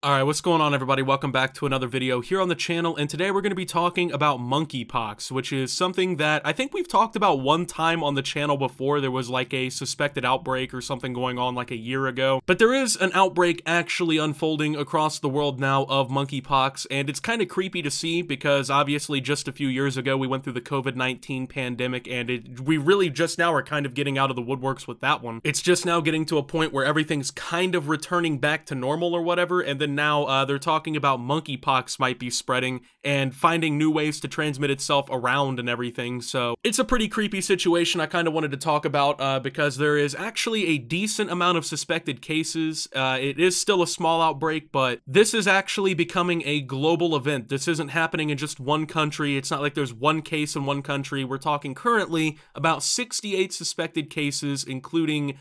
Alright, what's going on everybody? Welcome back to another video here on the channel, and today we're going to be talking about monkeypox, which is something that I think we've talked about one time on the channel before. There was like a suspected outbreak or something going on like a year ago, but there is an outbreak actually unfolding across the world now of monkeypox, and it's kind of creepy to see because obviously just a few years ago we went through the COVID-19 pandemic, and we really just now are kind of getting out of the woodworks with that one. It's just now getting to a point where everything's kind of returning back to normal or whatever, and then now they're talking about monkeypox might be spreading and finding new ways to transmit itself around and everything. So it's a pretty creepy situation I kind of wanted to talk about because there is actually a decent amount of suspected cases. It is still a small outbreak, but this is actually becoming a global event. This isn't happening in just one country. It's not like there's one case in one country. We're talking currently about 68 suspected cases, including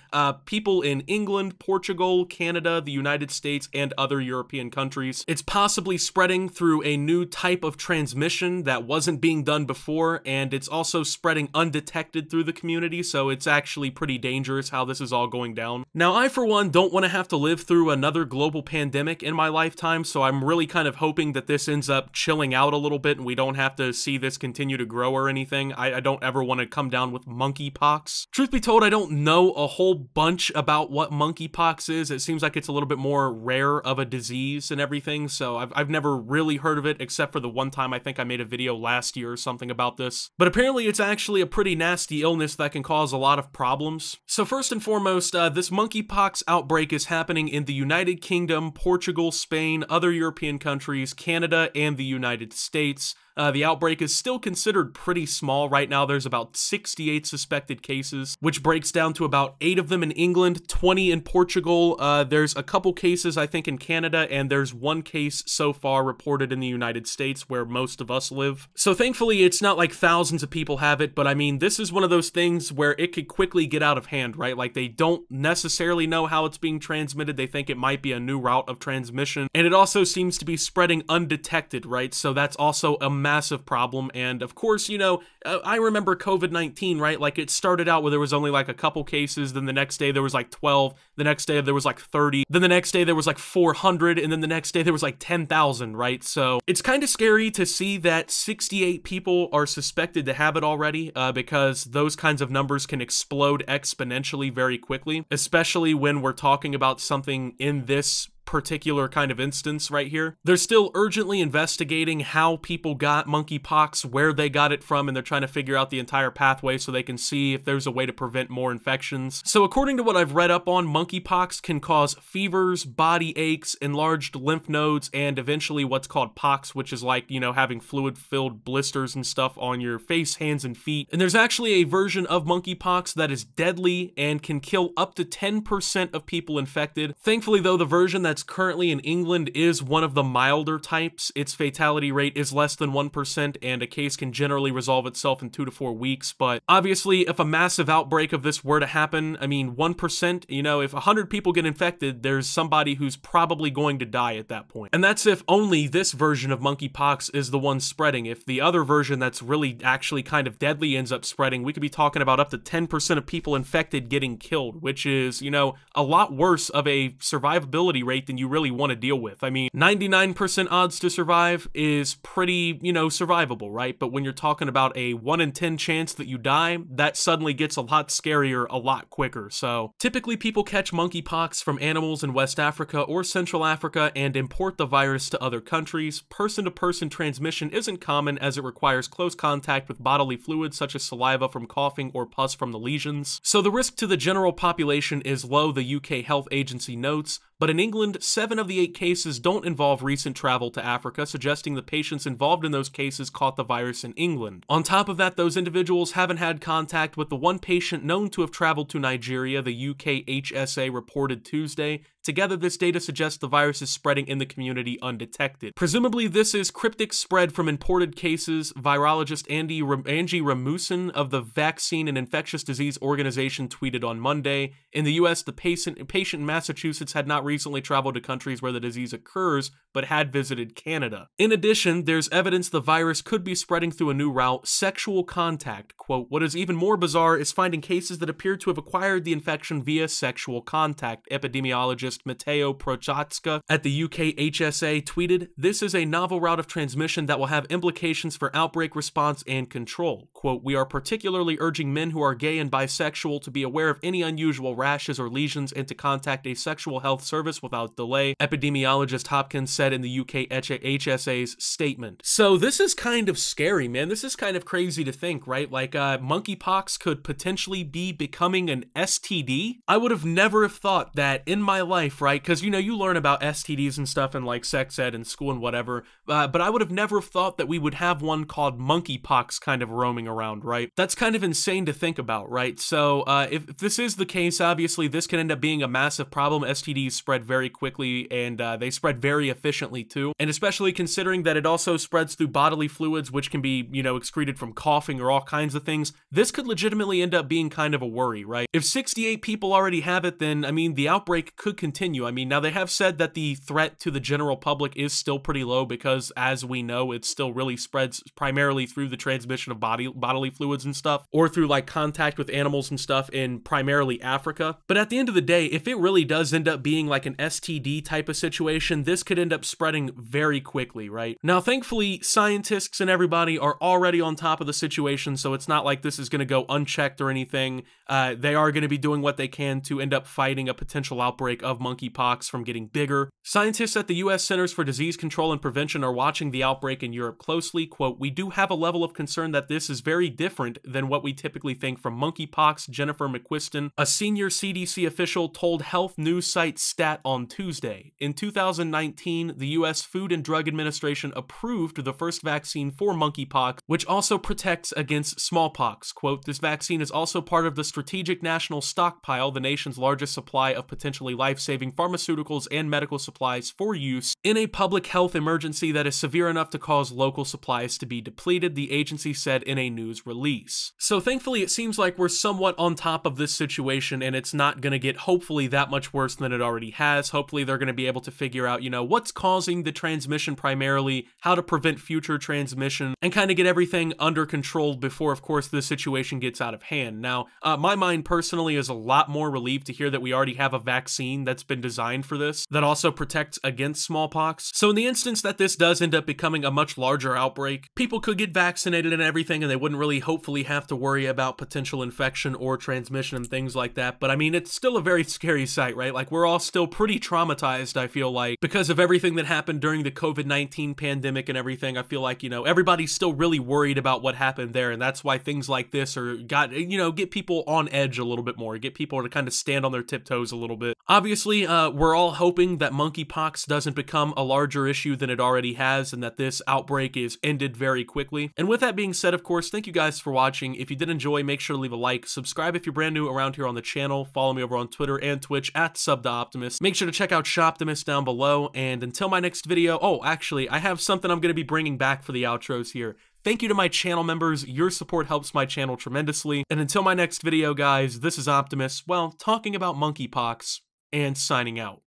people in England, Portugal, Canada, the United States, and other European countries. It's possibly spreading through a new type of transmission that wasn't being done before, and it's also spreading undetected through the community, so it's actually pretty dangerous how this is all going down. Now, I for one don't want to have to live through another global pandemic in my lifetime, so I'm really kind of hoping that this ends up chilling out a little bit and we don't have to see this continue to grow or anything. I don't ever want to come down with monkeypox. Truth be told, I don't know a whole bunch about what monkeypox is. It seems like it's a little bit more rare of a disease and everything, so I've never really heard of it except for the one time I think I made a video last year or something about this. But apparently it's actually a pretty nasty illness that can cause a lot of problems. So first and foremost, this monkeypox outbreak is happening in the United Kingdom, Portugal, Spain, other European countries, Canada, and the United States. The outbreak is still considered pretty small. Right now there's about 68 suspected cases, which breaks down to about 8 of them in England, 20 in Portugal. There's a couple cases I think in Canada, and there's one case so far reported in the United States where most of us live. So thankfully it's not like thousands of people have it, but I mean this is one of those things where it could quickly get out of hand, right? Like they don't necessarily know how it's being transmitted. They think it might be a new route of transmission, and it also seems to be spreading undetected, right? So that's also a massive problem. And of course, you know, I remember COVID-19, right? Like it started out where there was only like a couple cases, then the next day there was like 12, the next day there was like 30, then the next day there was like 400, and then the next day there was like 10,000, right? So it's kind of scary to see that 68 people are suspected to have it already because those kinds of numbers can explode exponentially very quickly, especially when we're talking about something in this particular kind of instance right here. They're still urgently investigating how people got monkeypox, where they got it from, and they're trying to figure out the entire pathway so they can see if there's a way to prevent more infections. So according to what I've read up on, monkeypox can cause fevers, body aches, enlarged lymph nodes, and eventually what's called pox, which is like, you know, having fluid-filled blisters and stuff on your face, hands, and feet. And there's actually a version of monkeypox that is deadly and can kill up to 10% of people infected. Thankfully though, the version that's currently in England is one of the milder types. Its fatality rate is less than 1%, and a case can generally resolve itself in 2 to 4 weeks. But obviously, if a massive outbreak of this were to happen, I mean, 1%, you know, if 100 people get infected, there's somebody who's probably going to die at that point. And that's if only this version of monkeypox is the one spreading. If the other version that's really actually kind of deadly ends up spreading, we could be talking about up to 10% of people infected getting killed, which is, you know, a lot worse of a survivability rate than you really want to deal with. I mean, 99% odds to survive is pretty, you know, survivable, right? But when you're talking about a 1 in 10 chance that you die, that suddenly gets a lot scarier a lot quicker. So typically people catch monkeypox from animals in West Africa or Central Africa and import the virus to other countries. Person-to-person transmission isn't common as it requires close contact with bodily fluids such as saliva from coughing or pus from the lesions. So the risk to the general population is low, the UK Health Agency notes. But in England, 7 of the 8 cases don't involve recent travel to Africa, suggesting the patients involved in those cases caught the virus in England. On top of that, those individuals haven't had contact with the one patient known to have traveled to Nigeria, the UK HSA reported Tuesday. Together, this data suggests the virus is spreading in the community undetected. Presumably, this is cryptic spread from imported cases. Virologist Angie Ramusin of the Vaccine and Infectious Disease Organization tweeted on Monday. In the US, the patient in Massachusetts had not recently traveled to countries where the disease occurs, but had visited Canada. In addition, there's evidence the virus could be spreading through a new route, sexual contact. Quote, what is even more bizarre is finding cases that appear to have acquired the infection via sexual contact, epidemiologist epidemiologist Matteo Prochatska at the UK HSA tweeted, "This is a novel route of transmission that will have implications for outbreak response and control. Quote, we are particularly urging men who are gay and bisexual to be aware of any unusual rashes or lesions and to contact a sexual health service without delay," epidemiologist Hopkins said in the UK HSA's statement. So this is kind of scary, man. This is kind of crazy to think, right? Like, monkeypox could potentially be becoming an STD. I would have never have thought that in my life, right? Because, you know, you learn about STDs and stuff in like sex ed and school and whatever, but I would have never have thought that we would have one called monkeypox kind of roaming around, right? That's kind of insane to think about, right? So if this is the case, obviously this can end up being a massive problem. STDs spread very quickly and they spread very efficiently too. And especially considering that it also spreads through bodily fluids, which can be, you know, excreted from coughing or all kinds of things, this could legitimately end up being kind of a worry, right? If 68 people already have it, then, I mean, the outbreak could continue. I mean, now they have said that the threat to the general public is still pretty low because, as we know, it still really spreads primarily through the transmission of bodily fluids and stuff, or through like contact with animals and stuff in primarily Africa. But at the end of the day, if it really does end up being like an STD type of situation, this could end up spreading very quickly, right? Now, thankfully, scientists and everybody are already on top of the situation, so it's not like this is going to go unchecked or anything. They are going to be doing what they can to end up fighting a potential outbreak of monkeypox from getting bigger. Scientists at the U.S. Centers for Disease Control and Prevention are watching the outbreak in Europe closely. Quote, we do have a level of concern that this is very different than what we typically think from monkeypox, Jennifer McQuiston, a senior CDC official, told health news site Stat on Tuesday. In 2019, the U.S. Food and Drug Administration approved the first vaccine for monkeypox, which also protects against smallpox. Quote, this vaccine is also part of the Strategic National Stockpile, the nation's largest supply of potentially life-saving pharmaceuticals and medical supplies for use in a public health emergency that is severe enough to cause local supplies to be depleted, the agency said in a news release. So thankfully, it seems like we're somewhat on top of this situation and it's not going to get hopefully that much worse than it already has. Hopefully they're going to be able to figure out, you know, what's causing the transmission primarily, how to prevent future transmission, and kind of get everything under control before, of course, the situation gets out of hand. Now, my mind personally is a lot more relieved to hear that we already have a vaccine that's been designed for this that also protects against smallpox. So in the instance that this does end up becoming a much larger outbreak, people could get vaccinated and everything and they wouldn't really hopefully have to worry about potential infection or transmission and things like that. But I mean, it's still a very scary sight, right? Like, we're all still pretty traumatized, I feel like, because of everything that happened during the COVID-19 pandemic and everything. I feel like, you know, everybody's still really worried about what happened there, and that's why things like this get people on edge a little bit more, get people to kind of stand on their tiptoes a little bit. Obviously, we're all hoping that monkeypox doesn't become a larger issue than it already has, and that this outbreak is ended very quickly. And with that being said, of course, thank you guys for watching. If you did enjoy, make sure to leave a like, subscribe if you're brand new around here on the channel, follow me over on Twitter and Twitch at @SubTheOptimus. Make sure to check out Shoptimus down below, and until my next video, oh, actually, I have something I'm going to be bringing back for the outros here. Thank you to my channel members, your support helps my channel tremendously, and until my next video, guys, this is Optimus, well, talking about monkeypox, and signing out.